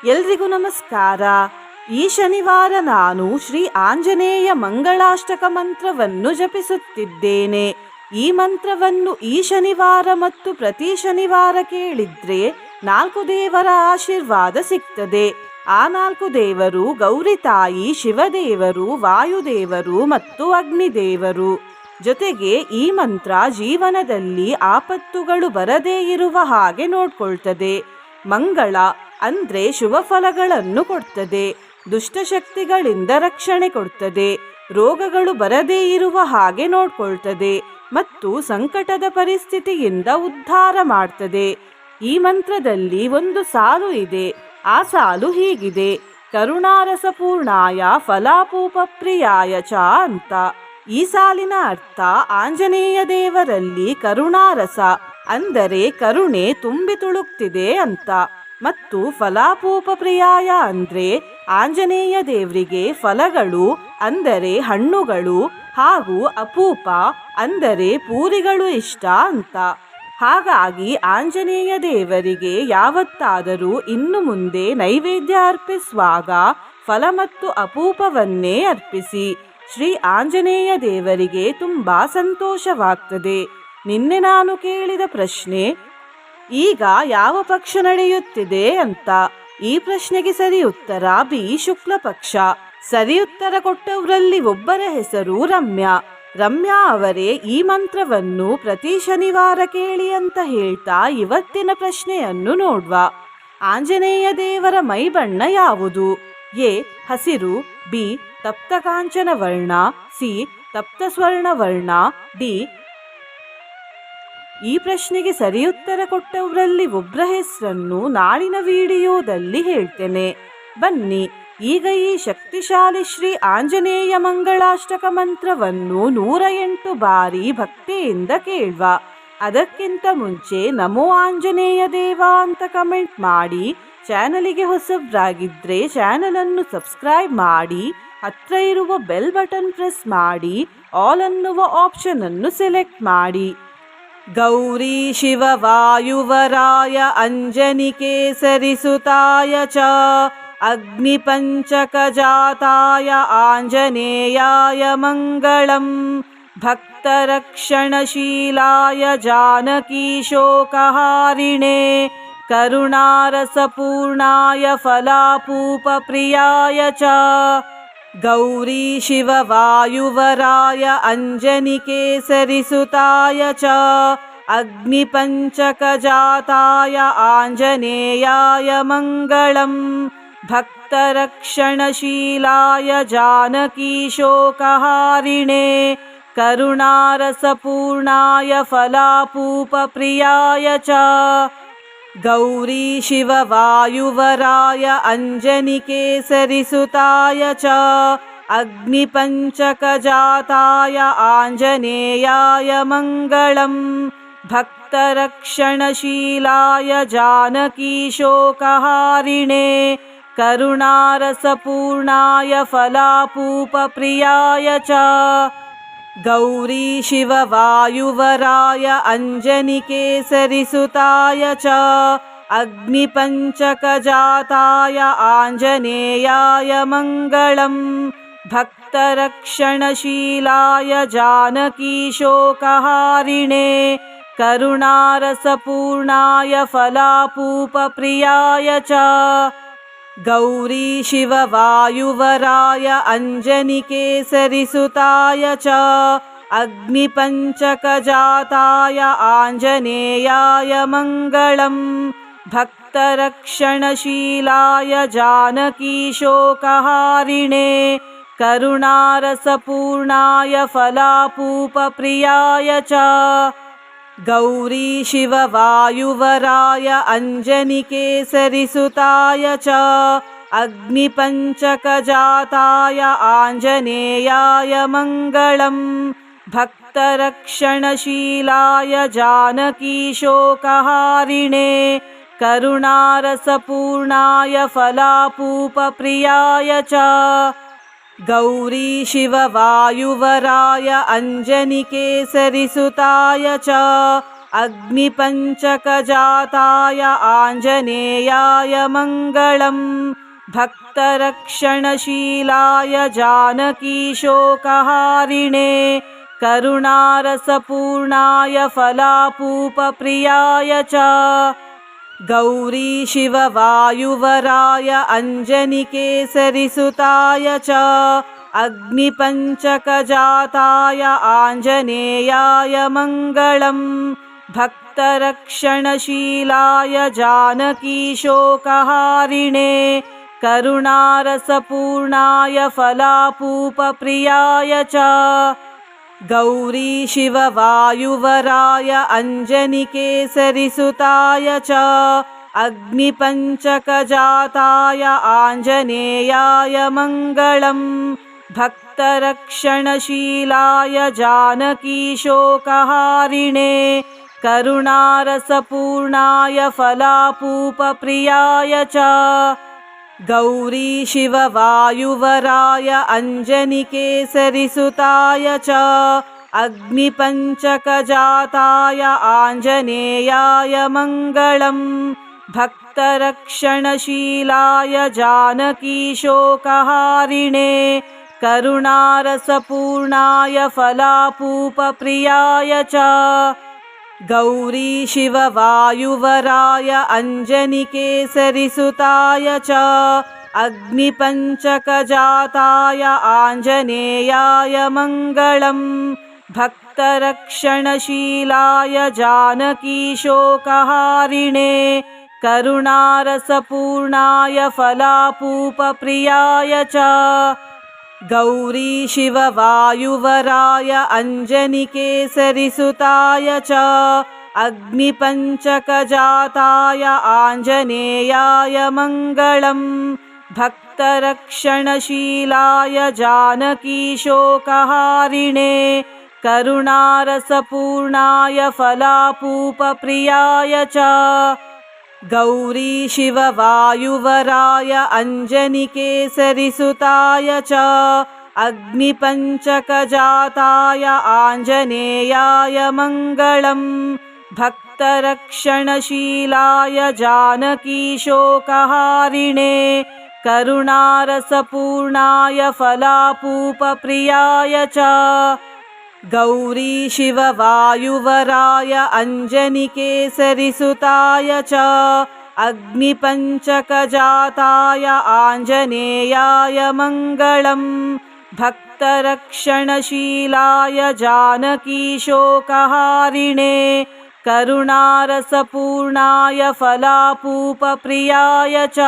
ಎಲ್ರಿಗೂ ನಮಸ್ಕಾರ. ಈ ಶನಿವಾರ ನಾನು ಶ್ರೀ ಆಂಜನೇಯ ಮಂಗಳಾಷ್ಟಕ ಮಂತ್ರವನ್ನು ಜಪಿಸುತ್ತಿದ್ದೇನೆ. ಈ ಮಂತ್ರವನ್ನು ಈ ಶನಿವಾರ ಮತ್ತು ಪ್ರತಿ ಶನಿವಾರ ಕೇಳಿದ್ರೆ 4 ದೇವರ ಆಶೀರ್ವಾದ ಸಿಗ್ತದೆ. ಆ 4 ದೇವರು ಗೌರಿ ತಾಯಿ, ಶಿವದೇವರು, ವಾಯುದೇವರು ಮತ್ತು ಅಗ್ನಿದೇವರು. ಜೊತೆಗೆ ಈ ಮಂತ್ರ ಜೀವನದಲ್ಲಿ ಆಪತ್ತುಗಳು ಬರದೇ ಇರುವ ಹಾಗೆ ನೋಡ್ಕೊಳ್ತದೆ. ಮಂಗಳ ಅಂದ್ರೆ ಶುಭ ಫಲಗಳನ್ನು ಕೊಡ್ತದೆ. ದುಷ್ಟಶಕ್ತಿಗಳಿಂದ ರಕ್ಷಣೆ ಕೊಡ್ತದೆ. ರೋಗಗಳು ಬರದೇ ಇರುವ ಹಾಗೆ ನೋಡ್ಕೊಳ್ತದೆ ಮತ್ತು ಸಂಕಟದ ಪರಿಸ್ಥಿತಿಯಿಂದ ಉದ್ಧಾರ ಮಾಡ್ತದೆ. ಈ ಮಂತ್ರದಲ್ಲಿ ಒಂದು ಸಾಲು ಇದೆ. ಆ ಸಾಲು ಹೀಗಿದೆ: ಕರುಣಾರಸಪೂರ್ಣಾಯ ಫಲಾಪೂಪಪ್ರಿಯಾಯ ಚ ಅಂತ. ಈ ಸಾಲಿನ ಅರ್ಥ ಆಂಜನೇಯ ದೇವರಲ್ಲಿ ಕರುಣಾರಸ ಅಂದರೆ ಕರುಣೆ ತುಂಬಿ ತುಳುಕ್ತಿದೆ ಅಂತ, ಮತ್ತು ಫಲಾಪೂಪಪ್ರಿಯಾಯ ಅಂದ್ರೆ ಆಂಜನೇಯ ದೇವರಿಗೆ ಫಲಗಳು ಅಂದರೆ ಹಣ್ಣುಗಳು ಹಾಗೂ ಅಪೂಪ ಅಂದರೆ ಪೂರಿಗಳು ಇಷ್ಟ ಅಂತ. ಹಾಗಾಗಿ ಆಂಜನೇಯ ದೇವರಿಗೆ ಯಾವತ್ತಾದರೂ ಇನ್ನು ಮುಂದೆ ನೈವೇದ್ಯ ಅರ್ಪಿಸುವಾಗ ಫಲ ಮತ್ತು ಅಪೂಪವನ್ನೇ ಅರ್ಪಿಸಿ. ಶ್ರೀ ಆಂಜನೇಯ ದೇವರಿಗೆ ತುಂಬಾ ಸಂತೋಷವಾಗ್ತದೆ. ನಿನ್ನೆ ನಾನು ಕೇಳಿದ ಪ್ರಶ್ನೆ, ಈಗ ಯಾವ ಪಕ್ಷ ನಡೆಯುತ್ತಿದೆ ಅಂತ. ಈ ಪ್ರಶ್ನೆಗೆ ಸರಿ ಉತ್ತರ ಬಿ, ಶುಕ್ಲ ಪಕ್ಷ. ಸರಿ ಉತ್ತರ ಕೊಟ್ಟವರಲ್ಲಿ ಒಬ್ಬರ ಹೆಸರು ರಮ್ಯಾ. ರಮ್ಯಾ ಅವರೇ ಈ ಮಂತ್ರವನ್ನು ಪ್ರತಿ ಶನಿವಾರ ಕೇಳಿ ಅಂತ ಹೇಳ್ತಾ ಇವತ್ತಿನ ಪ್ರಶ್ನೆಯನ್ನು ನೋಡುವ. ಆಂಜನೇಯ ದೇವರ ಮೈ ಬಣ್ಣ ಯಾವುದು? ಎ, ಹಸಿರು, ಬಿ, ತಪ್ತ ಕಾಂಚನ ವರ್ಣ, ಸಿ, ತಪ್ತ ಸ್ವರ್ಣ ವರ್ಣ, ಡಿ. ಈ ಪ್ರಶ್ನೆಗೆ ಸರಿ ಉತ್ತರ ಕೊಟ್ಟವರಲ್ಲಿ ಒಬ್ಬರ ಹೆಸರನ್ನು ನಾಳಿನ ವಿಡಿಯೋದಲ್ಲಿ ಹೇಳ್ತೇನೆ. ಬನ್ನಿ ಈಗ ಈ ಶಕ್ತಿಶಾಲಿ ಶ್ರೀ ಆಂಜನೇಯ ಮಂಗಳಾಷ್ಟಕ ಮಂತ್ರವನ್ನು 108 ಬಾರಿ ಭಕ್ತಿಯಿಂದ ಕೇಳುವ. ಅದಕ್ಕಿಂತ ಮುಂಚೆ ನಮೋ ಆಂಜನೇಯ ದೇವ ಅಂತ ಕಮೆಂಟ್ ಮಾಡಿ, ಚಾನಲಿಗೆ ಹೊಸಬ್ರಾಗಿದ್ರೆ ಚಾನಲ್ ಅನ್ನು ಸಬ್ಸ್ಕ್ರೈಬ್ ಮಾಡಿ, ಹತ್ರ ಇರುವ ಬೆಲ್ ಬಟನ್ ಪ್ರೆಸ್ ಮಾಡಿ, ಆಲ್ ಅನ್ನುವ ಆಪ್ಷನ್ ಅನ್ನು ಸೆಲೆಕ್ಟ್ ಮಾಡಿ. ಗೌರಿ ಶಿವ ವಾಯುವರಾಯ ಅಂಜನಿಕೇಸರಿಸುತಾಯ ಚ ಅಗ್ನಿಪಂಚಕಜಾತಾಯ ಆಂಜನೇಯಾಯ ಮಂಗಳಂ. ಭಕ್ತರಕ್ಷಣಶೀಲಾಯ ಜಾನಕೀಶೋಕಹಾರಿಣೇ ಕರುಣಾರಸಪೂರ್ಣಾಯ ಫಲಾಪೂಪಪ್ರಿಯಾಯ ಚ. ಗೌರಿ ಶಿವ ವಾಯುವರಾಯ ಅಂಜನಿಕೇಸರಿಸುತಾಯ ಚ ಅಗ್ನಿಪಂಚಕಜಾತಾಯ ಆಂಜನೇಯಾಯ ಮಂಗಳಂ. ಭಕ್ತರಕ್ಷಣಶೀಲಾಯ ಜಾನಕೀಶೋಕಹಾರಿಣೇ ಕರುಣಾರಸಪೂರ್ಣಾಯ ಫಲಾಪೂಪಪ್ರಿಯಾಯ ಚ. ಗೌರಿ ಶಿವ ವಾಯುವರಾಯ ಅಂಜನಿಕೇಸರಿಸುತಾಯ ಚ ಅಗ್ನಿಪಂಚಕಜಾತಾಯ ಆಂಜನೇಯಾಯ ಮಂಗಳಂ. ಭಕ್ತರಕ್ಷಣಶೀಲಾಯ ಜಾನಕೀಶೋಕಹಾರಿಣೇ ಕರುಣಾರಸಪೂರ್ಣಾಯ ಫಲಾಪೂಪಪ್ರಿಯಾಯ ಚ. ಗೌರಿ ಶಿವ ವಾಯುವರಾಯ ಅಂಜನಿಕೇಸರಿಸುತಾಯ ಚ ಅಗ್ನಿಪಂಚಕಜಾತಾಯ ಆಂಜನೇಯಾಯ ಮಂಗಳಂ. ಭಕ್ತರಕ್ಷಣಶೀಲಾಯ ಜಾನಕೀಶೋಕಹಾರಿಣೇ ಕರುಣಾರಸಪೂರ್ಣಾಯ ಫಲಾಪೂಪಪ್ರಿಯಾಯ ಚ. ಗೌರಿ ಶಿವ ವಾಯುವರಾಯ ಅಂಜನಿಕೇಸರಿಸುತಾಯ ಚ ಅಗ್ನಿಪಂಚಕಜಾತಾಯ ಆಂಜನೇಯಾಯ ಮಂಗಳಂ. ಭಕ್ತರಕ್ಷಣಶೀಲಾಯ ಜಾನಕೀಶೋಕಹಾರಿಣೇ ಕರುಣಾರಸಪೂರ್ಣಾಯ ಫಲಾಪೂಪಪ್ರಿಯಾಯ ಚ. ಗೌರಿ ಶಿವ ವಾಯುವರಾಯ ಅಂಜನಿಕೇಸರಿಸುತಾಯ ಚ ಅಗ್ನಿಪಂಚಕಜಾತಾಯ ಆಂಜನೇಯಾಯ ಮಂಗಳಂ. ಭಕ್ತರಕ್ಷಣಶೀಲಾಯ ಜಾನಕೀಶೋಕಹಾರಿಣೇ ಕರುಣಾರಸಪೂರ್ಣಾಯ ಫಲಾಪೂಪಪ್ರಿಯಾಯ ಚ. ಗೌರಿ ಶಿವ ವಾಯುವರಾಯ ಅಂಜನಿಕೇಸರಿಸುತಾಯ ಚ अग्निपञ्चकजाताय आञ्जनेयाय मङ्गलम्। भक्तरक्षणशीलाय जानकीशोकहारिणे करुणारसपूर्णाय फलापूपप्रियाय च गौरी शिववायुवराय अञ्जनिकेसरिसुताय च अग्निपञ्चकजाताय आञ्जनेयाय मङ्गलम्। भक्तरक्षणशीलाय जानकीशोकहारिणे करुणारसपूर्णाय फलापूपप्रियाय च गौरी शिववायुवराय अञ्जनिकेसरिसुताय च अग्निपञ्चकजाताय आञ्जनेयाय मङ्गलम्। भक्तरक्षणशीलाय जानकीशोकहारिणे करुणारसपूर्णाय फलापूपप्रियाय च गौरी शिववायुवराय अञ्जनिकेसरिसुताय च अग्निपञ्चकजाताय आञ्जनेयाय मङ्गलम्। भक्तरक्षणशीलाय जानकीशोकहारिणे करुणारसपूर्णाय फलापूपप्रियाय च गौरी शिववायुवराय अञ्जनिकेसरिसुताय च अग्निपञ्चकजाताय आञ्जनेयाय मङ्गलम्। भक्तरक्षणशीलाय जानकीशोकहारिणे करुणारसपूर्णाय फलापूपप्रियाय च गौरी शिववायुवराय अञ्जनिकेसरिसुताय च अग्निपञ्चकजाताय आञ्जनेयाय मङ्गलम्। भक्तरक्षणशीलाय जानकीशोकहारिणे करुणारसपूर्णाय फलापूपप्रियाय च गौरी शिववायुवराय अञ्जनिकेसरिसुताय च अग्निपञ्चकजाताय आञ्जनेयाय मङ्गलम्। भक्तरक्षणशीलाय जानकीशोकहारिणे करुणारसपूर्णाय फलापूपप्रियाय च गौरी शिववायुवराय अञ्जनिकेसरिसुताय च अग्निपञ्चकजाताय आञ्जनेयाय मङ्गलम्। भक्तरक्षणशीलाय जानकीशोकहारिणे करुणारसपूर्णाय फलापूपप्रियाय च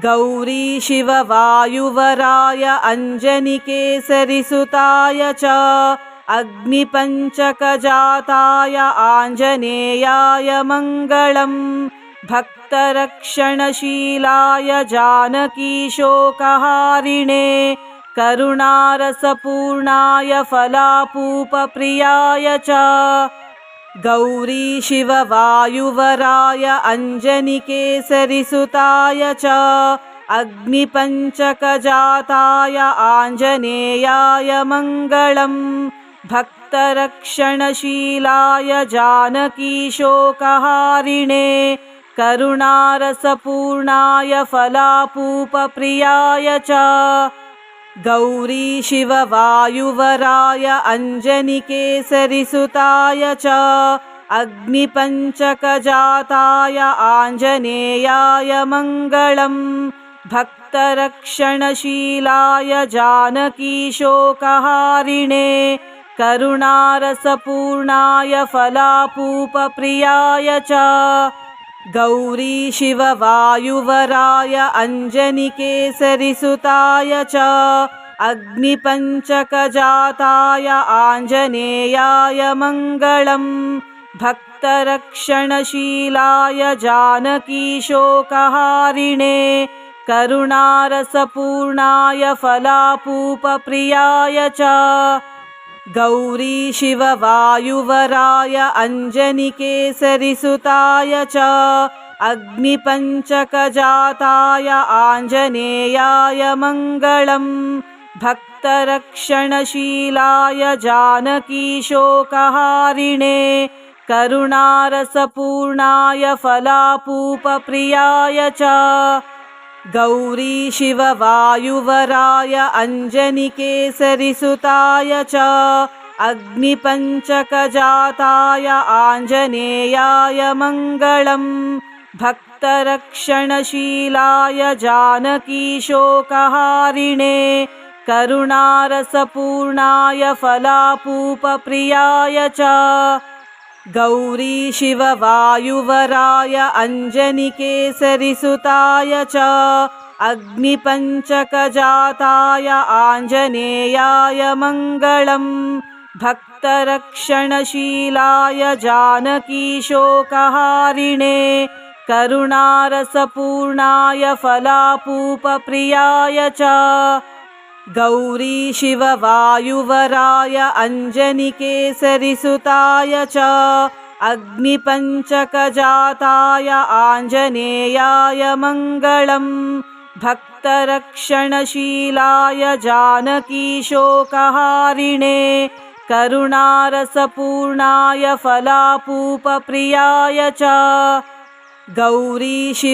गौरी शिववायुवराय अञ्जनिकेसरिसुताय च अग्निपञ्चकजाताय आञ्जनेयाय मङ्गलम्। भक्तरक्षणशीलाय जानकीशोकहारिणे करुणारसपूर्णाय फलापूपप्रियाय च गौरी शिववायुवराय अञ्जनिकेसरिसुताय च अग्निपञ्चकजाताय आञ्जनेयाय मङ्गलम्। भक्तरक्षणशीलाय जानकीशोकहारिणे करुणारसपूर्णाय फलापूपप्रियाय च गौरी शिववायुवराय अञ्जनिकेसरिसुताय च अग्निपञ्चकजाताय आञ्जनेयाय मङ्गलम्। भक्तरक्षणशीलाय जानकीशोकहारिणे करुणारसपूर्णाय फलापूपप्रियाय च गौरी शिववायुवराय अञ्जनिकेसरिसुताय च अग्निपञ्चकजाताय आञ्जनेयाय मङ्गलम्। भक्तरक्षणशीलाय जानकीशोकहारिणे करुणारसपूर्णाय फलापूपप्रियाय च गौरी शिववायुवराय अञ्जनिकेसरिसुताय च अग्निपञ्चकजाताय आञ्जनेयाय मङ्गलम्। भक्तरक्षणशीलाय जानकीशोकहारिणे करुणारसपूर्णाय फलापूपप्रियाय च गौरीशिववायुवराय अञ्जनिकेसरिसुताय च अग्निपञ्चकजाताय आञ्जनेयाय मङ्गलम् भक्तरक्षणशीलाय जानकीशोकहारिणे करुणारसपूर्णाय फलापूपप्रियाय च गौरीशिववायुवराय अञ्जनिकेसरिसुताय च अग्निपञ्चकजाताय आञ्जनेयाय मङ्गलम् भक्तरक्षणशीलाय जानकीशोकहारिणे करुणारसपूर्णाय फलापूपप्रियाय च गौरीशिववायुवराय अञ्जनिकेसरिसुताय च अग्निपञ्चकजाताय आञ्जनेयाय मङ्गलम् भक्तरक्षणशीलाय जानकीशोकहारिणे करुणारसपूर्णाय फलापूपप्रियाय च गौरीशिववायुवराय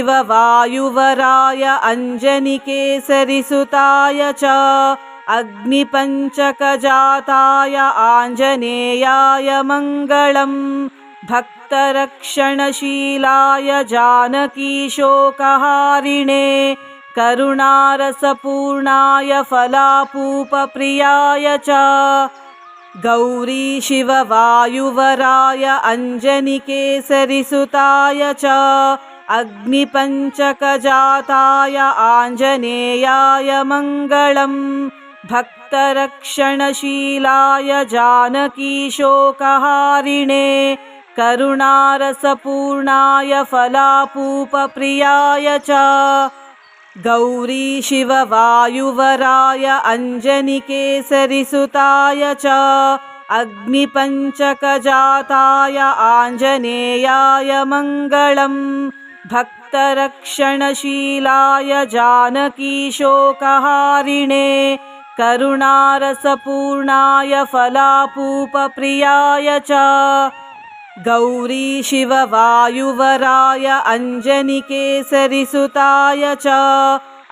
अञ्जनिकेसरिसुताय च अग्निपञ्चकजाताय आञ्जनेयाय मङ्गलम् भक्तरक्षणशीलाय जानकीशोकहारिणे करुणारसपूर्णाय फलापूपप्रियाय च गौरीशिववायुवराय अञ्जनिकेसरिसुताय च अग्निपञ्चकजाताय आञ्जनेयाय मङ्गलम् भक्तरक्षणशीलाय जानकीशोकहारिणे करुणारसपूर्णाय फलापूपप्रियाय च गौरीशिववायुवराय अञ्जनिकेसरिसुताय च अग्निपञ्चकजाताय आञ्जनेयाय मङ्गलम् भक्तरक्षणशीलाय जानकीशोकहारिणे करुणारसपूर्णाय फलापूपप्रियाय च गौरीशिववायुवराय अञ्जनिकेसरिसुताय च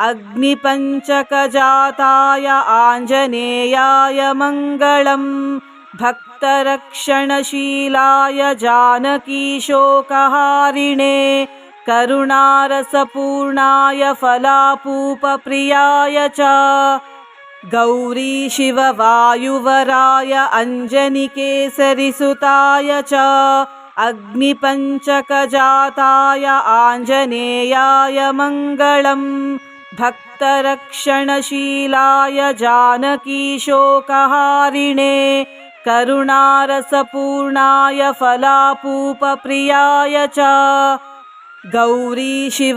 अग्निपञ्चकजाताय आञ्जनेयाय मङ्गलम् भक्तरक्षणशीलाय जानकीशोकहारिणे करुणारसपूर्णाय फलापूपप्रियाय च गौरीशिववायुवराय अञ्जनिकेसरिसुताय च अग्निपञ्चकजाताय आञ्जनेयाय मङ्गलम् भक्तरक्षणशीलाय जानकीशोकहारिणे करुणारसपूर्णाय फलापूपप्रियाय च गौरीशिववायुवराय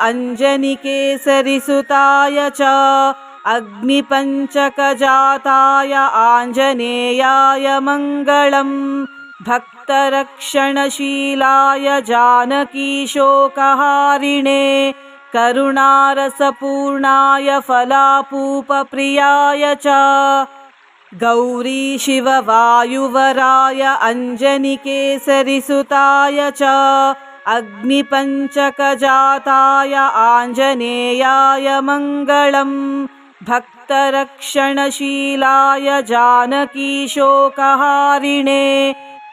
अञ्जनिकेसरिसुताय च अग्निपञ्चकजाताय आञ्जनेयाय मङ्गलम् भक्तरक्षणशीलाय जानकीशोकहारिणे करुणारसपूर्णाय फलापूपप्रियाय च गौरीशिववायुवराय अञ्जनिकेसरिसुताय च अग्निपञ्चकजाताय आञ्जनेयाय मङ्गलम् भक्तरक्षणशीलाय जानकीशोकहारिणे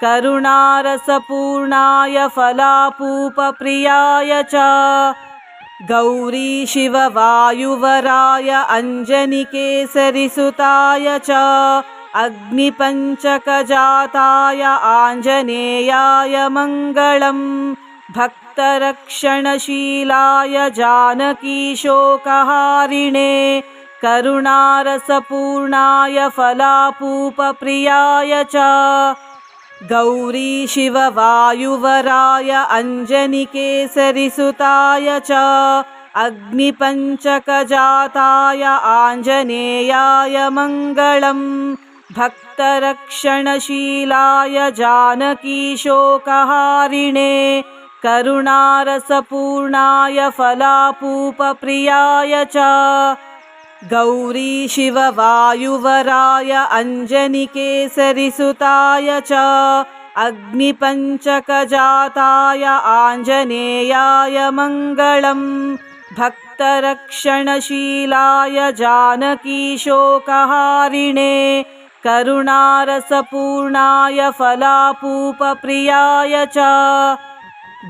करुणारसपूर्णाय फलापूपप्रियाय च गौरीशिववायुवराय अञ्जनिकेसरिसुताय च अग्निपञ्चकजाताय आञ्जनेयाय मङ्गलम् भक्तरक्षणशीलाय जानकीशोकहारिणे करुणारसपूर्णाय फलापूपप्रियाय च गौरीशिववायुवराय अञ्जनिकेसरिसुताय च अग्निपञ्चकजाताय आञ्जनेयाय मङ्गलम् भक्तरक्षणशीलाय जानकीशोकहारिणे करुणारसपूर्णाय फलापूपप्रियाय च गौरी शिववायुवराय अञ्जनिकेसरिसुताय च अग्निपञ्चकजाताय आञ्जनेयाय मङ्गलम् भक्तरक्षणशीलाय जानकीशोकहारिणे करुणारसपूर्णाय फलापूपप्रियाय च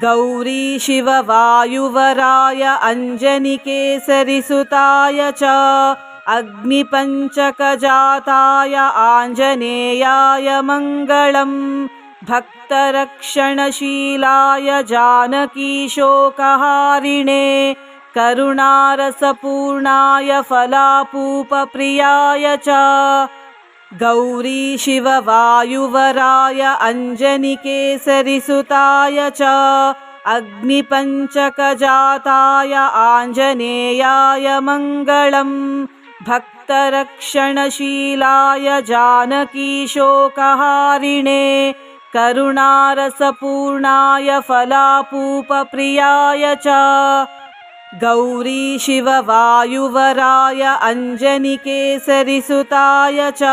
गौरी शिववायुवराय अञ्जनिकेसरिसुताय च अग्निपञ्चकजाताय आञ्जनेयाय मङ्गलम् भक्तरक्षणशीलाय जानकीशोकहारिणे करुणारसपूर्णाय फलापूपप्रियाय च गौरी शिववायुवराय अञ्जनिकेसरिसुताय च अग्निपञ्चकजाताय आञ्जनेयाय मङ्गलम् भक्तरक्षणशीलाय जानकीशोकहारिणे करुणारसपूर्णाय फलापूपप्रियाय च गौरी शिववायुवराय अञ्जनिकेसरिसुताय च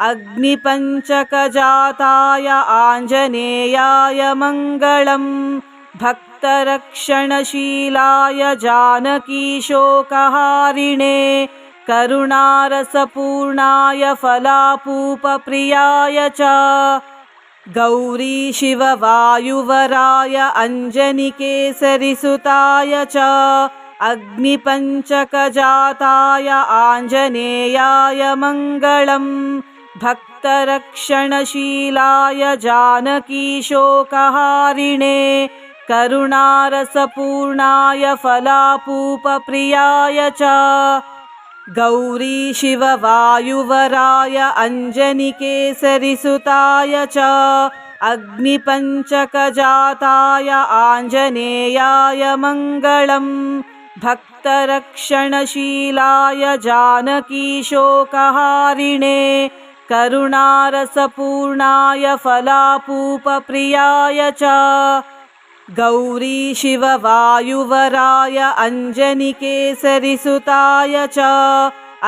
अग्निपञ्चकजाताय आञ्जनेयाय मङ्गलम् भक्तरक्षणशीलाय जानकीशोकहारिणे करुणारसपूर्णाय फलापूपप्रियाय च गौरी शिववायुवराय अञ्जनिकेसरिसुताय च अग्निपञ्चकजाताय आञ्जनेयाय मङ्गलम् भक्तरक्षणशीलाय जानकीशोकहारिणे करुणारसपूर्णाय फलापूपप्रियाय च गौरी शिववायुवराय अञ्जनिकेसरिसुताय च अग्निपञ्चकजाताय आञ्जनेयाय मङ्गलम् भक्तरक्षणशीलाय जानकीशोकहारिणे करुणारसपूर्णाय फलापूपप्रियाय च गौरी शिववायुवराय अञ्जनिकेसरिसुताय च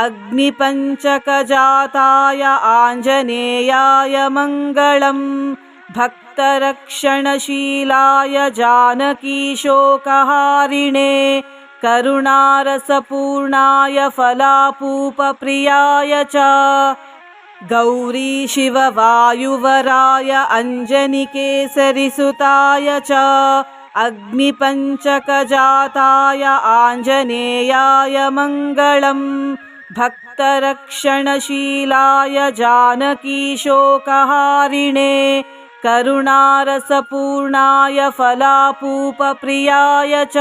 अग्निपञ्चकजाताय आञ्जनेयाय मङ्गलम् भक्तरक्षणशीलाय जानकीशोकहारिणे करुणारसपूर्णाय फलापूपप्रियाय च गौरी शिववायुवराय अञ्जनिकेसरिसुताय च अग्निपञ्चकजाताय आञ्जनेयाय मङ्गलम् भक्तरक्षणशीलाय जानकीशोकहारिणे करुणारसपूर्णाय फलापूपप्रियाय च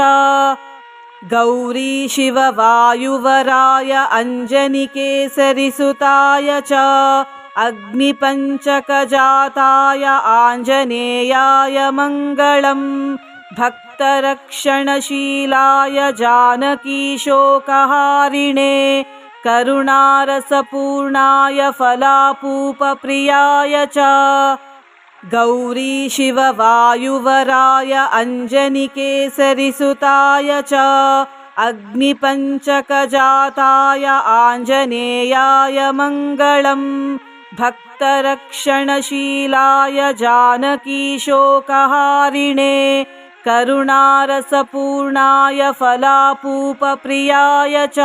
गौरी शिववायुवराय अञ्जनिकेसरिसुताय च अग्निपञ्चकजाताय आञ्जनेयाय मङ्गलम् भक्तरक्षणशीलाय जानकीशोकहारिणे करुणारसपूर्णाय फलापूपप्रियाय च गौरी शिववायुवराय अञ्जनिकेसरिसुताय च अग्निपञ्चकजाताय आञ्जनेयाय मङ्गलम् भक्तरक्षणशीलाय जानकीशोकहारिणे करुणारसपूर्णाय फलापूपप्रियाय च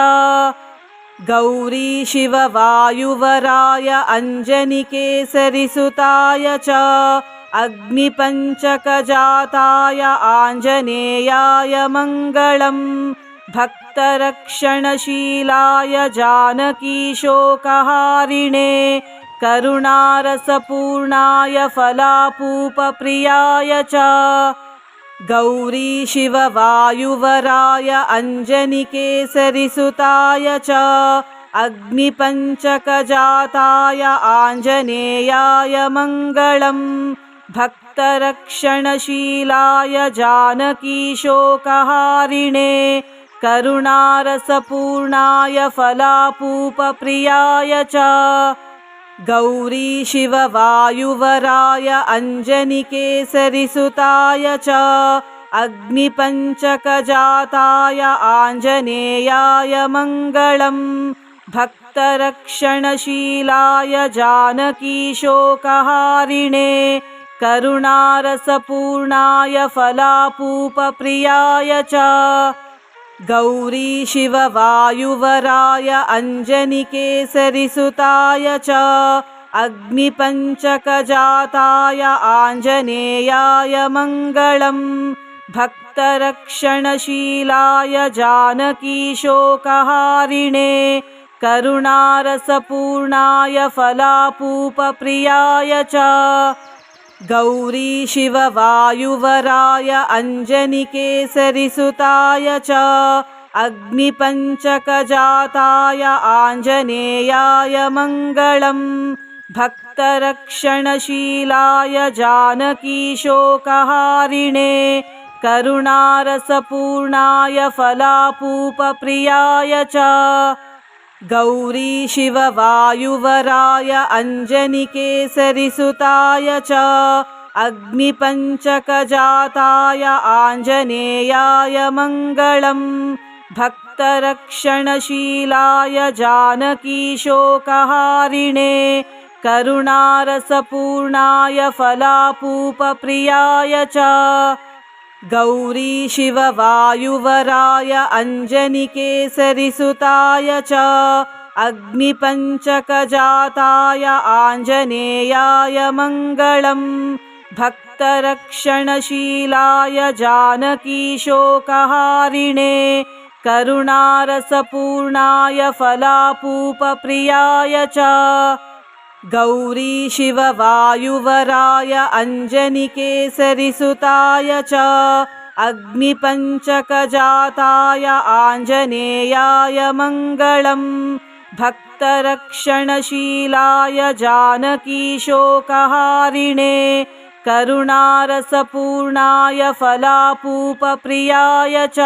गौरी शिववायुवराय अञ्जनिकेसरिसुताय च अग्निपञ्चकजाताय आञ्जनेयाय मङ्गलम् भक्तरक्षणशीलाय जानकीशोकहारिणे करुणारसपूर्णाय फलापूपप्रियाय च गौरी शिववायुवराय अञ्जनिकेसरिसुताय च अग्निपञ्चकजाताय आञ्जनेयाय मङ्गलम् भक्तरक्षणशीलाय जानकीशोकहारिणे करुणारसपूर्णाय फलापूपप्रियाय च गौरी शिववायुवराय अञ्जनिकेसरिसुताय च अग्निपञ्चकजाताय आञ्जनेयाय मङ्गलम् भक्तरक्षणशीलाय जानकीशोकहारिणे करुणारसपूर्णाय फलापूपप्रियाय च गौरी शिववायुवराय अञ्जनिकेसरिसुताय च अग्निपञ्चकजाताय आञ्जनेयाय मङ्गलम् भक्तरक्षणशीलाय जानकीशोकहारिणे करुणारसपूर्णाय फलापूपप्रियाय च गौरी शिववायुवराय अञ्जनिकेसरिसुताय च अग्निपञ्चकजाताय आञ्जनेयाय मङ्गलम् भक्तरक्षणशीलाय जानकीशोकहारिणे करुणारसपूर्णाय फलापूपप्रियाय च गौरी शिववायुवराय अञ्जनिकेसरिसुताय च अग्निपञ्चकजाताय आञ्जनेयाय मङ्गलम् भक्तरक्षणशीलाय जानकीशोकहारिणे करुणारसपूर्णाय फलापूपप्रियाय च गौरी शिववायुवराय अञ्जनिकेसरिसुताय च अग्निपञ्चकजाताय आञ्जनेयाय मङ्गलम् भक्तरक्षणशीलाय जानकीशोकहारिणे करुणारसपूर्णाय फलापूपप्रियाय च गौरी शिववायुवराय अञ्जनिकेसरिसुताय च अग्निपञ्चकजाताय आञ्जनेयाय मङ्गलम् भक्तरक्षणशीलाय जानकीशोकहारिणे करुणारसपूर्णाय फलापूपप्रियाय च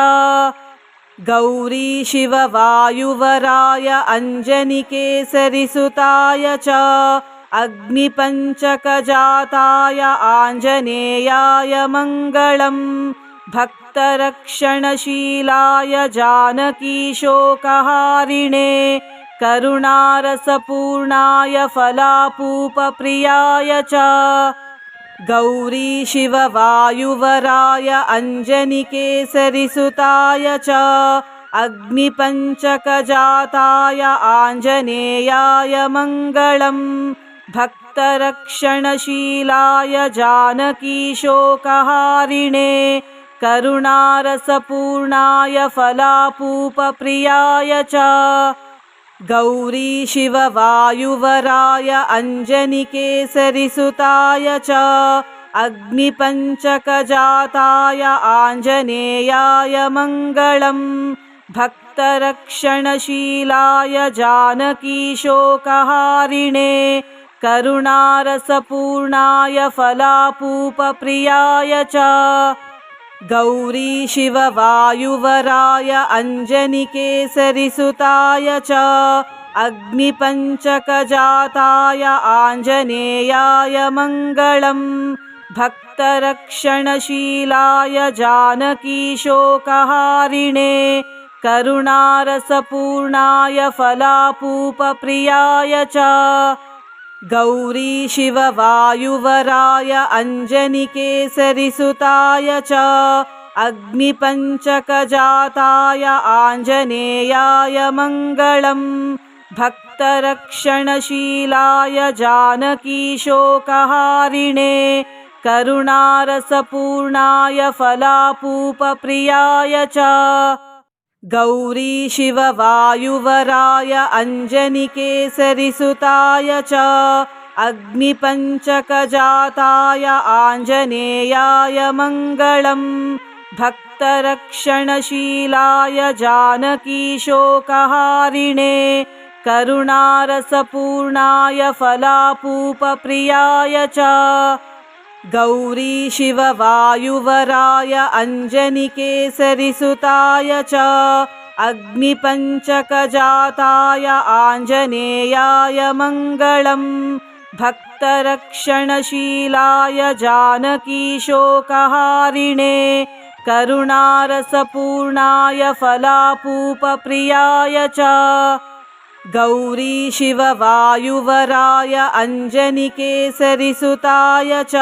गौरी शिववायुवराय अञ्जनिकेसरिसुताय च अग्निपञ्चकजाताय आञ्जनेयाय मङ्गलम् भक्तरक्षणशीलाय जानकीशोकहारिणे करुणारसपूर्णाय फलापूपप्रियाय च गौरी शिववायुवराय अञ्जनिकेसरिसुताय च अग्निपञ्चकजाताय आञ्जनेयाय मङ्गलम् भक्तरक्षणशीलाय जानकीशोकहारिणे करुणारसपूर्णाय फलापूपप्रियाय च गौरी शिववायुवराय अञ्जनिकेसरिसुताय च अग्निपञ्चकजाताय आञ्जनेयाय मङ्गलम् भक्तरक्षणशीलाय जानकीशोकहारिणे करुणारसपूर्णाय फलापूपप्रियाय च गौरी शिववायुवराय अञ्जनिकेसरिसुताय च अग्निपञ्चकजाताय आञ्जनेयाय मङ्गलम् भक्तरक्षणशीलाय जानकीशोकहारिणे करुणारसपूर्णाय फलापूपप्रियाय च गौरी शिववायुवराय अञ्जनिकेसरिसुताय च अग्निपञ्चकजाताय आञ्जनेयाय मङ्गलम् भक्तरक्षणशीलाय जानकीशोकहारिणे करुणारसपूर्णाय फलापूपप्रियाय च गौरी शिववायुवराय अञ्जनिकेसरिसुताय च अग्निपञ्चकजाताय आञ्जनेयाय मङ्गलम् भक्तरक्षणशीलाय जानकीशोकहारिणे करुणारसपूर्णाय फलापूपप्रियाय च गौरी शिववायुवराय अञ्जनिकेसरिसुताय च अग्निपञ्चकजाताय आञ्जनेयाय मङ्गलम् भक्तरक्षणशीलाय जानकीशोकहारिणे करुणारसपूर्णाय फलापूपप्रियाय च गौरी शिववायुवराय अञ्जनिकेसरिसुताय च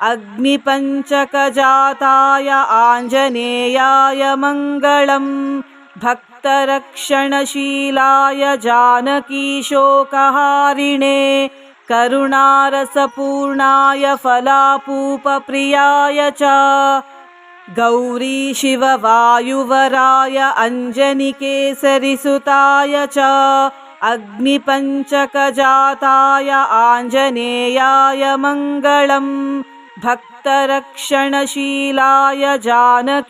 अग्निपञ्चकजाताय आञ्जनेयाय मङ्गलम् भक्तरक्षणशीलाय जानकीशोकहारिणे करुणारसपूर्णाय फलापूपप्रियाय च गौरी शिववायुवराय अञ्जनिकेसरिसुताय च अग्निपञ्चकजाताय आञ्जनेयाय मङ्गलम् भक्तरक्षणशीलाय जानकीशोकहारिणे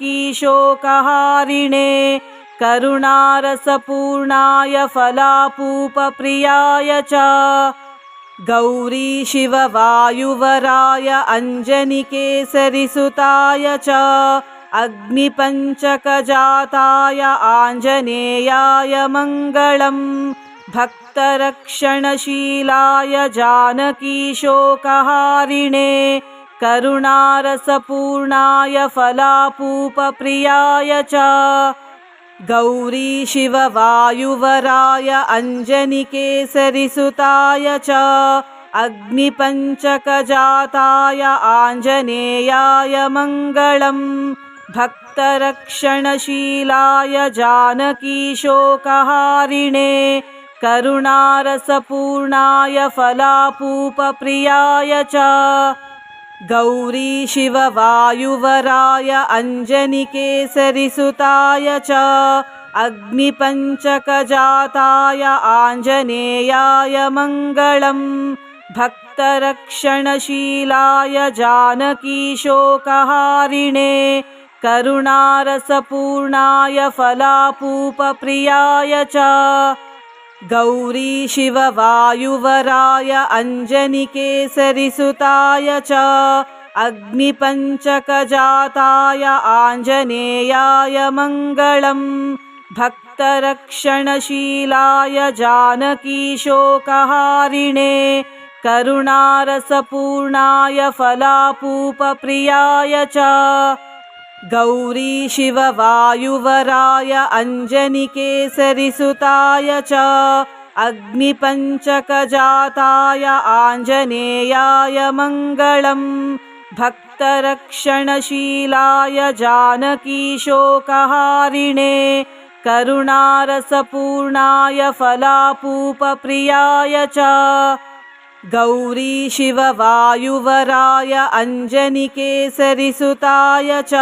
करुणारसपूर्णाय फलापूपप्रियाय च गौरी शिववायुवराय अञ्जनिकेसरिसुताय च अग्निपञ्चकजाताय आञ्जनेयाय मङ्गलम् भक्तरक्षणशीलाय जानकीशोकहारिणे करुणारसपूर्णाय फलापूपप्रियाय च गौरी शिववायुवराय अञ्जनिकेसरिसुताय च अग्निपञ्चकजाताय आञ्जनेयाय मङ्गलम् भक्तरक्षणशीलाय जानकीशोकहारिणे करुणारसपूर्णाय फलापूपप्रियाय च गौरी शिववायुवराय अञ्जनिकेसरिसुताय च अग्निपञ्चकजाताय आञ्जनेयाय मङ्गलम् भक्तरक्षणशीलाय जानकीशोकहारिणे करुणारसपूर्णाय फलापूपप्रियाय च गौरी शिववायुवराय अञ्जनिकेसरिसुताय च अग्निपञ्चकजाताय आञ्जनेयाय मङ्गलम् भक्तरक्षणशीलाय जानकीशोकहारिणे करुणारसपूर्णाय फलापूपप्रियाय च गौरी शिववायुवराय अञ्जनिकेसरिसुताय च अग्निपञ्चकजाताय आञ्जनेयाय मङ्गलम् भक्तरक्षणशीलाय जानकीशोकहारिणे करुणारसपूर्णाय फलापूपप्रियाय च गौरी शिववायुवराय अञ्जनिकेसरिसुताय च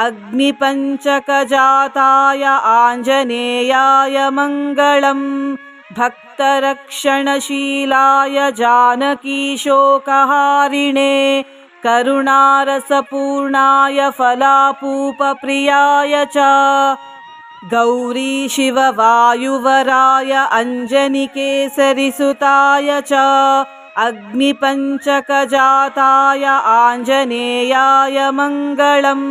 अग्निपञ्चकजाताय आञ्जनेयाय मङ्गलम् भक्तरक्षणशीलाय जानकीशोकहारिणे करुणारसपूर्णाय फलापूपप्रियाय च गौरी शिववायुवराय अञ्जनिकेसरिसुताय च अग्निपञ्चकजाताय आञ्जनेयाय मङ्गलम्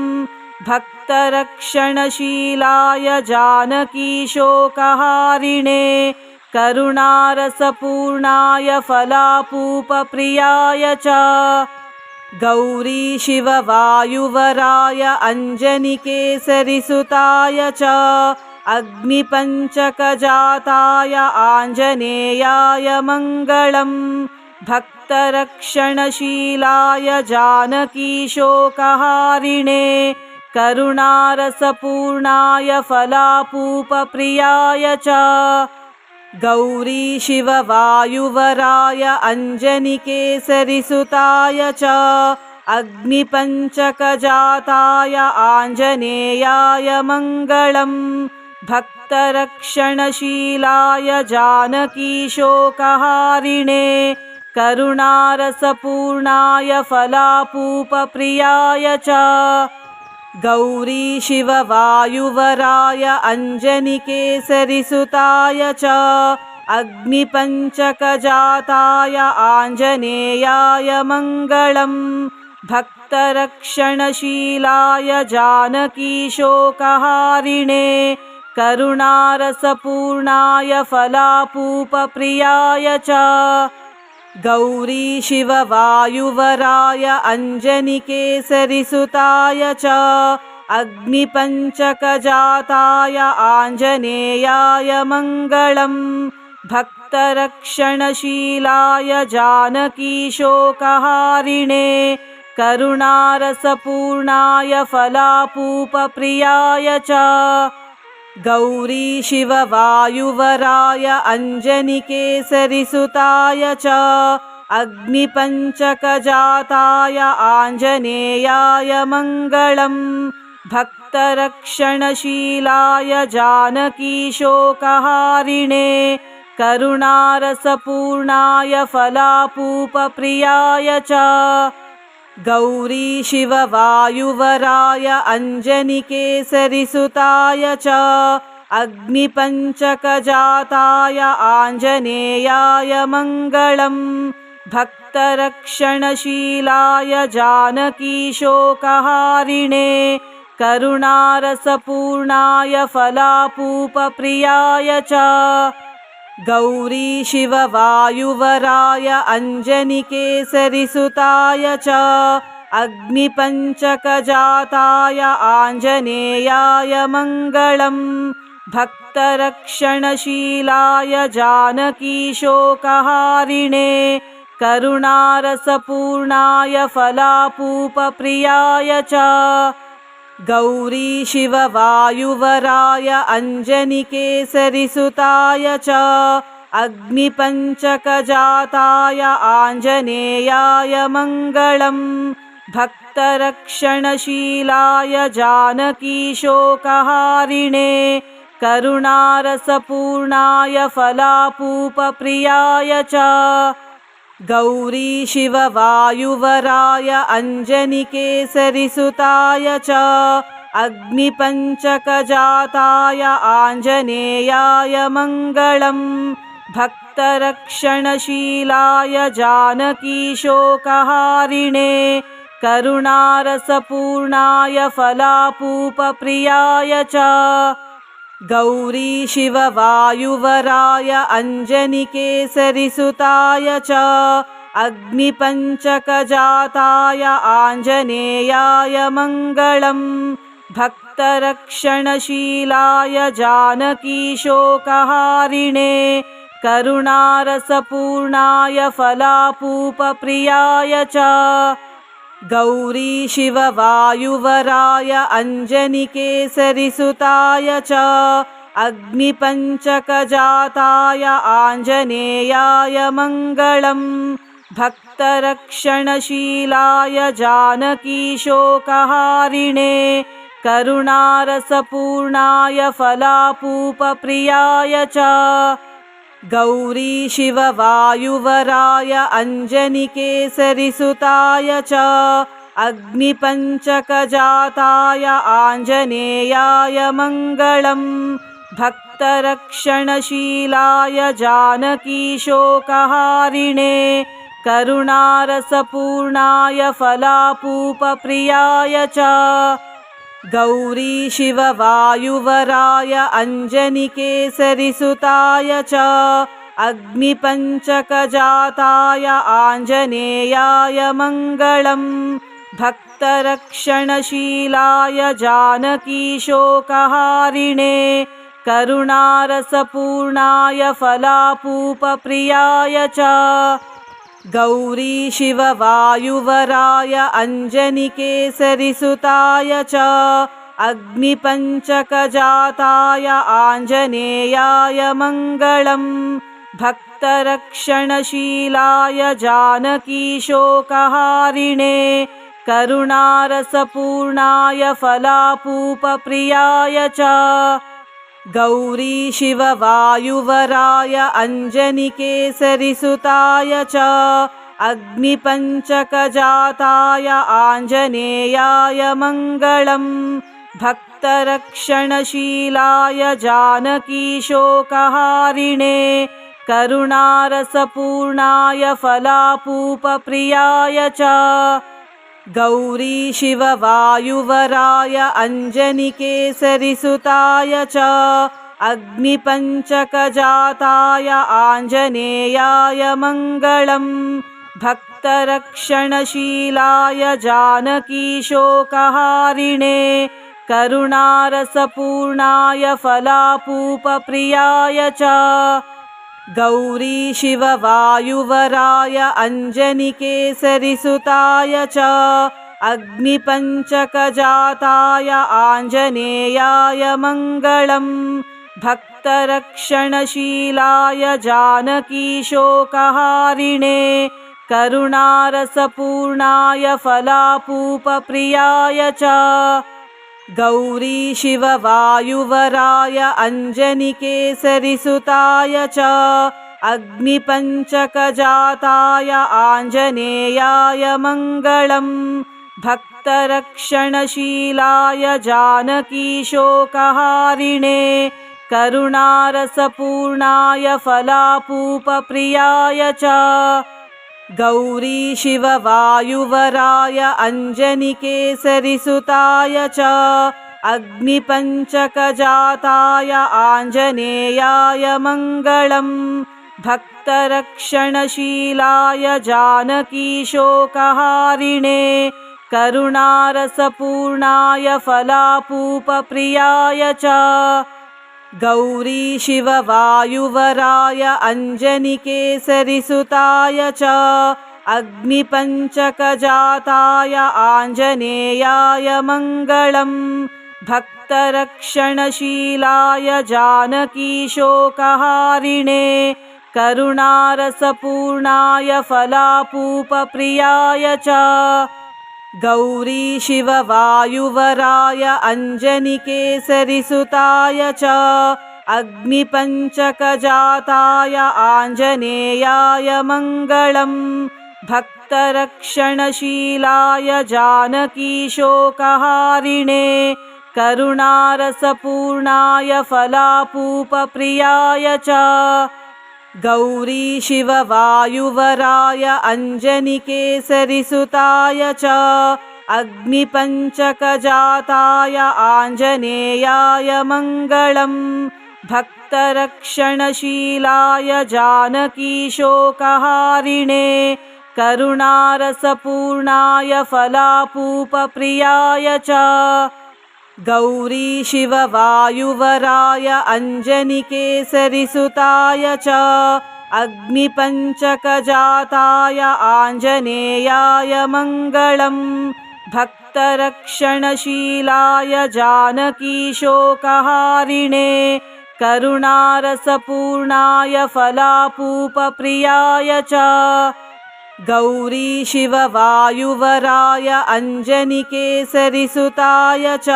भक्तरक्षणशीलाय जानकीशोकहारिणे करुणारसपूर्णाय फलापूपप्रियाय च गौरी शिववायुवराय अञ्जनिकेसरिसुताय च अग्निपञ्चकजाताय आञ्जनेयाय मङ्गलम् भक्तरक्षणशीलाय जानकीशोकहारिणे करुणारसपूर्णाय फलापूपप्रियाय च गौरी शिववायुवराय अञ्जनिकेसरिसुताय च अग्निपञ्चकजाताय आञ्जनेयाय मङ्गलम् भक्तरक्षणशीलाय जानकीशोकहारिणे करुणारसपूर्णाय फलापूपप्रियाय च गौरी शिववायुवराय अञ्जनिकेसरिसुताय च अग्निपञ्चकजाताय आञ्जनेयाय मङ्गलम् भक्तरक्षणशीलाय जानकीशोकहारिणे करुणारसपूर्णाय फलापूपप्रियाय च गौरी शिववायुवराय अञ्जनिकेसरिसुताय च अग्निपञ्चकजाताय आञ्जनेयाय मङ्गलम् भक्तरक्षणशीलाय जानकीशोकहारिणे करुणारसपूर्णाय फलापूपप्रियाय च गौरी शिववायुवराय अञ्जनिकेसरिसुताय च अग्निपञ्चकजाताय आञ्जनेयाय मङ्गलम् भक्तरक्षणशीलाय जानकीशोकहारिणे करुणारसपूर्णाय फलापूपप्रियाय च गौरी शिववायुवराय अञ्जनिकेसरिसुताय च अग्निपञ्चकजाताय आञ्जनेयाय मङ्गलम् भक्तरक्षणशीलाय जानकीशोकहारिणे करुणारसपूर्णाय फलापूपप्रियाय च गौरी शिववायुवराय अञ्जनिकेसरिसुताय च अग्निपञ्चकजाताय आञ्जनेयाय मङ्गलम् भक्तरक्षणशीलाय जानकीशोकहारिणे करुणारसपूर्णाय फलापूपप्रियाय च गौरी शिववायुवराय अञ्जनिकेसरिसुताय च अग्निपञ्चकजाताय आञ्जनेयाय मङ्गलम् भक्तरक्षणशीलाय जानकीशोकहारिणे करुणारसपूर्णाय फलापूपप्रियाय च गौरी शिववायुवराय अञ्जनिकेसरिसुताय च अग्निपञ्चकजाताय आञ्जनेयाय मङ्गलम् भक्तरक्षणशीलाय जानकीशोकहारिणे करुणारसपूर्णाय फलापूपप्रियाय च गौरी शिववायुवराय अञ्जनिकेसरिसुताय च अग्निपञ्चकजाताय आञ्जनेयाय मङ्गलम् भक्तरक्षणशीलाय जानकीशोकहारिणे करुणारसपूर्णाय फलापूपप्रियाय च गौरी शिववायुवराय अञ्जनिकेसरिसुताय च अग्निपञ्चकजाताय आञ्जनेयाय मङ्गलम् भक्तरक्षणशीलाय जानकीशोकहारिणे करुणारसपूर्णाय फलापूपप्रियाय च गौरी शिववायुवराय अञ्जनिकेसरिसुताय च अग्निपञ्चकजाताय आञ्जनेयाय मङ्गलम् भक्तरक्षणशीलाय जानकीशोकहारिणे करुणारसपूर्णाय फलापूपप्रियाय च गौरी शिववायुवराय अञ्जनिकेसरिसुताय च अग्निपञ्चकजाताय आञ्जनेयाय मङ्गलम् भक्तरक्षणशीलाय जानकीशोकहारिणे करुणारसपूर्णाय फलापूपप्रियाय च गौरी शिववायुवराय अञ्जनिकेसरिसुताय च अग्निपञ्चकजाताय आञ्जनेयाय मङ्गलम् भक्तरक्षणशीलाय जानकीशोकहारिणे करुणारसपूर्णाय फलापूपप्रियाय च गौरी शिववायुवराय अञ्जनिकेसरिसुताय च अग्निपञ्चकजाताय आञ्जनेयाय मङ्गलम् भक्तरक्षणशीलाय जानकीशोकहारिणे करुणारसपूर्णाय फलापूपप्रियाय च गौरी शिववायुवराय अञ्जनिकेसरिसुताय च अग्निपञ्चकजाताय आञ्जनेयाय मङ्गलम् भक्तरक्षणशीलाय जानकीशोकहारिणे करुणारसपूर्णाय फलापूपप्रियाय च गौरीशिववायुवराय अञ्जनिकेसरिसुताय च अग्निपञ्चकजाताय आञ्जनेयाय मङ्गलम् भक्तरक्षणशीलाय जानकीशोकहारिणे करुणारसपूर्णाय फलापूपप्रियाय च गौरीशिववायुवराय अञ्जनिकेसरिसुताय च अग्निपञ्चकजाताय आञ्जनेयाय मङ्गलम् भक्तरक्षणशीलाय जानकीशोकहारिणे करुणारसपूर्णाय फलापूपप्रियाय च गौरीशिववायुवराय अञ्जनिकेसरिसुताय च अग्निपञ्चकजाताय आञ्जनेयाय मङ्गलम् भक्तरक्षणशीलाय जानकीशोकहारिणे करुणारसपूर्णाय फलापूपप्रियाय च गौरीशिववायुवराय अञ्जनिकेसरिसुताय च अग्निपञ्चकजाताय आञ्जनेयाय मङ्गलम् भक्तरक्षणशीलाय जानकीशोकहारिणे करुणारसपूर्णाय फलापूपप्रियाय च गौरीशिववायुवराय अञ्जनिकेसरिसुताय च अग्निपञ्चकजाताय आञ्जनेयाय मङ्गलम् भक्तरक्षणशीलाय जानकीशोकहारिणे करुणारसपूर्णाय फलापूपप्रियाय च गौरीशिववायुवराय अञ्जनिकेसरिसुताय च अग्निपञ्चकजाताय आञ्जनेयाय मङ्गलम् भक्तरक्षणशीलाय जानकीशोकहारिणे करुणारसपूर्णाय फलापूपप्रियाय च गौरीशिववायुवराय अञ्जनिकेसरिसुताय च अग्निपञ्चकजाताय आञ्जनेयाय मङ्गलम् भक्तरक्षणशीलाय जानकीशोकहारिणे करुणारसपूर्णाय फलापूपप्रियाय च गौरीशिववायुवराय अञ्जनिकेसरिसुताय च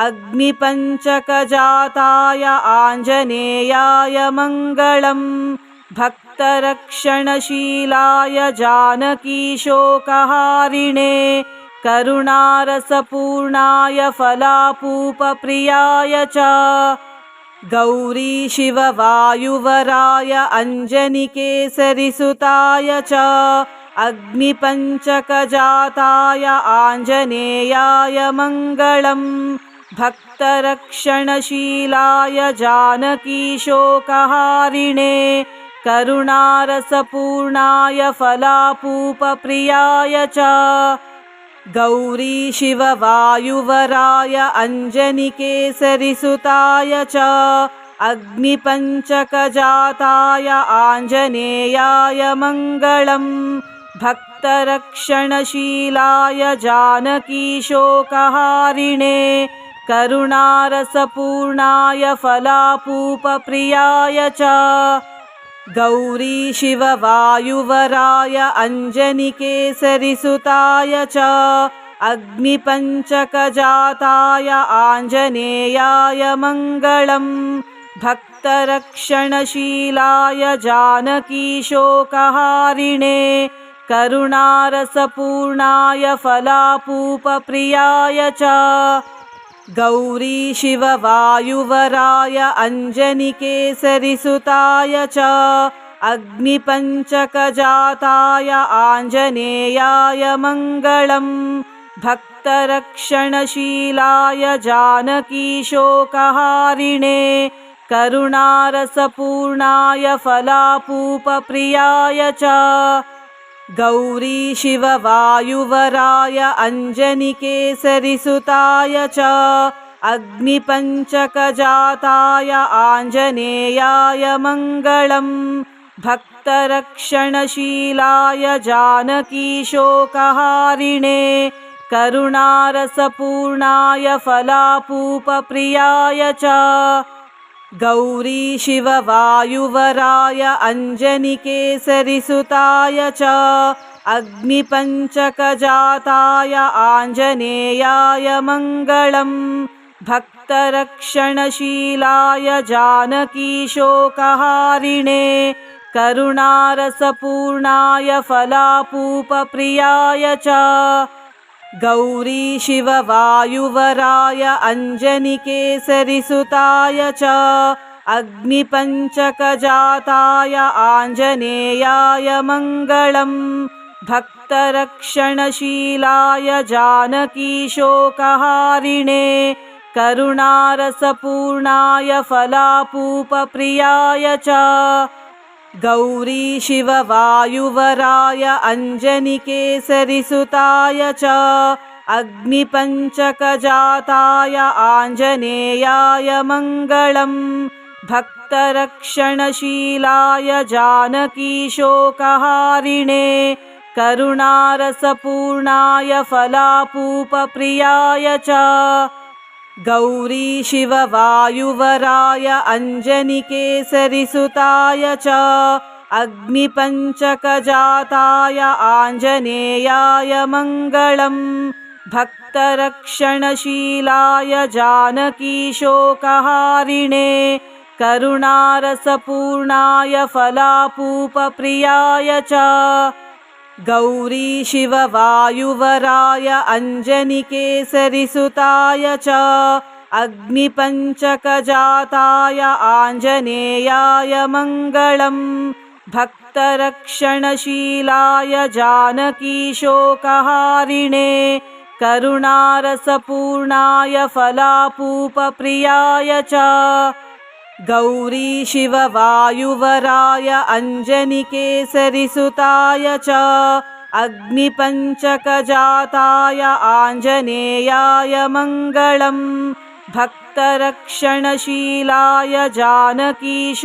अग्निपञ्चकजाताय आञ्जनेयाय मङ्गलम् भक्तरक्षणशीलाय जानकीशोकहारिणे करुणारसपूर्णाय फलापूपप्रियाय च गौरीशिववायुवराय अञ्जनिकेसरिसुताय च अग्निपञ्चकजाताय आञ्जनेयाय मङ्गलम् भक्तरक्षणशीलाय जानकीशोकहारिणे करुणारसपूर्णाय फलापूपप्रियाय च गौरीशिववायुवराय अञ्जनिकेसरिसुताय च अग्निपञ्चकजाताय आञ्जनेयाय मङ्गलम् भक्तरक्षणशीलाय जानकीशोकहारिणे करुणारसपूर्णाय फलापूपप्रियाय च गौरीशिववायुवराय अञ्जनिकेसरिसुताय च अग्निपञ्चकजाताय आञ्जनेयाय मङ्गलम् भक्तरक्षणशीलाय जानकीशोकहारिणे करुणारसपूर्णाय फलापूपप्रियाय च गौरीशिववायुवराय अञ्जनिकेसरिसुताय च अग्निपञ्चकजाताय आञ्जनेयाय मङ्गलम् भक्तरक्षणशीलाय जानकीशोकहारिणे करुणारसपूर्णाय फलापूपप्रियाय च गौरी शिववायुवराय अञ्जनिकेसरिसुताय च अग्निपञ्चकजाताय आञ्जनेयाय मङ्गलम् भक्तरक्षणशीलाय जानकीशोकहारिणे करुणारसपूर्णाय फलापूपप्रियाय च गौरी शिववायुवराय अञ्जनिकेसरिसुताय च अग्निपञ्चकजाताय आञ्जनेयाय मङ्गलम् भक्तरक्षणशीलाय जानकीशोकहारिणे करुणारसपूर्णाय फलापूपप्रियाय च गौरी शिववायुवराय अञ्जनिकेसरिसुताय च अग्निपञ्चकजाताय आञ्जनेयाय मङ्गलम् भक्तरक्षणशीलाय जानकीशोकहारिणे करुणारसपूर्णाय फलापूपप्रियाय च गौरी शिववायुवराय अञ्जनिकेसरिसुताय च अग्निपञ्चकजाताय आञ्जनेयाय मङ्गलम् भक्तरक्षणशीलाय जानकीशोकहारिणे करुणारसपूर्णाय फलापूपप्रियाय च गौरी शिववायुवराय अञ्जनिकेसरिसुताय च अग्निपञ्चकजाताय आञ्जनेयाय मङ्गलम् भक्तरक्षणशीलाय जानकीशोकहारिणे करुणारसपूर्णाय फलापूपप्रियाय च गौरी शिववायुवराय अञ्जनिकेसरिसुताय च अग्निपञ्चकजाताय आञ्जनेयाय मङ्गलम् भक्तरक्षणशीलाय जानकीशोकहारिणे करुणारसपूर्णाय फलापूपप्रियाय च गौरी शिववायुवराय अञ्जनिकेसरिसुताय च अग्निपञ्चकजाताय आञ्जनेयाय मङ्गलम् भक्तरक्षणशीलाय जानकीशोकहारिणे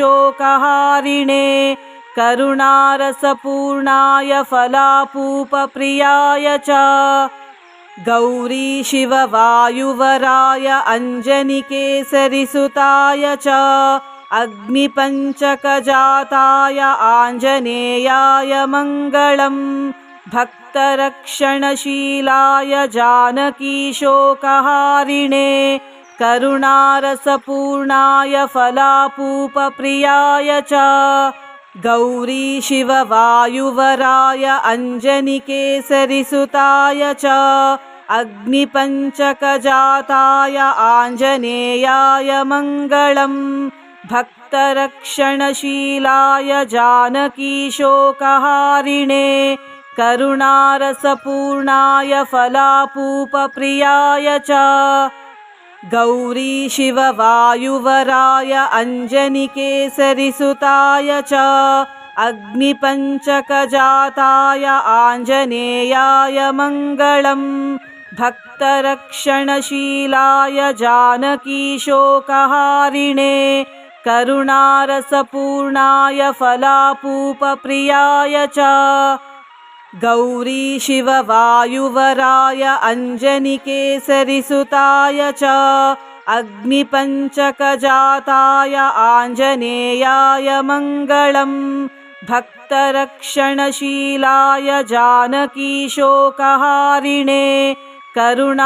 करुणारसपूर्णाय फलापूपप्रियाय च गौरी शिववायुवराय अञ्जनिकेसरिसुताय च अग्निपञ्चकजाताय आञ्जनेयाय मङ्गलम् भक्तरक्षणशीलाय जानकीशोकहारिणे करुणारसपूर्णाय फलापूपप्रियाय च गौरी शिववायुवराय अञ्जनिकेसरिसुताय च अग्निपञ्चकजाताय आञ्जनेयाय मङ्गलम् भक्तरक्षणशीलाय जानकीशोकहारिणे करुणारसपूर्णाय फलापूपप्रियाय च गौरी शिववायुवराय अञ्जनिकेसरिसुताय च अग्निपञ्चकजाताय आञ्जनेयाय मङ्गलम् भक्तरक्षणशीलाय जानकीशोकहारिणे करुणारसपूर्णाय फलापूपप्रियाय च गौरी शिववायुवराय अञ्जनिकेसरिसुताय च अग्निपञ्चकजाताय आञ्जनेयाय मङ्गलम् भक्तरक्षणशीलाय जानकीशोकहारिणे करुणारसपूर्णाय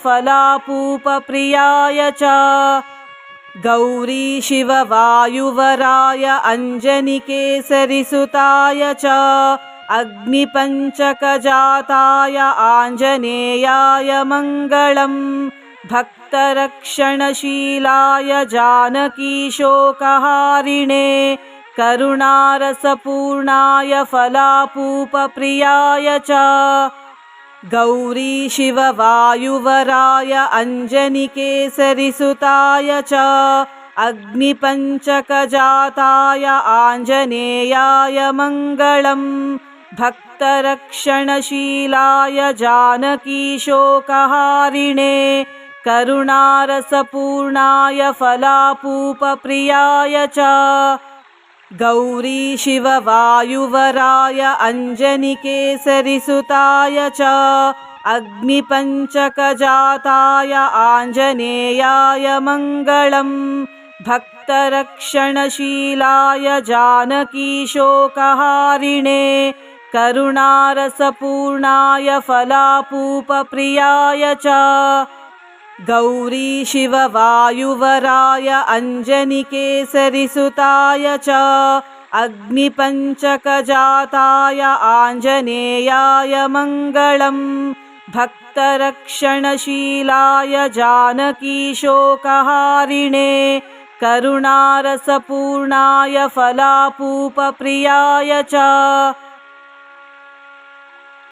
फलापूपप्रियाय च गौरी शिववायुवराय अञ्जनिकेसरिसुताय च अग्निपञ्चकजाताय आञ्जनेयाय मङ्गलम् भक्तरक्षणशीलाय जानकीशोकहारिणे करुणारसपूर्णाय फलापूपप्रियाय च गौरी शिववायुवराय अञ्जनिकेसरिसुताय च अग्निपञ्चकजाताय आञ्जनेयाय मङ्गलम् भक्तरक्षणशीलाय जानकीशोकहारिणे करुणारसपूर्णाय फलापूपप्रियाय च गौरी शिववायुवराय अञ्जनिकेसरिसुताय च अग्निपञ्चकजाताय आञ्जनेयाय मङ्गलम् भक्तरक्षणशीलाय जानकीशोकहारिणे करुणारसपूर्णाय फलापूपप्रियाय च गौरी शिववायुवराय अञ्जनिकेसरिसुताय च अग्निपञ्चकजाताय आञ्जनेयाय मङ्गलम् भक्तरक्षणशीलाय जानकीशोकहारिणे करुणारसपूर्णाय फलापूपप्रियाय च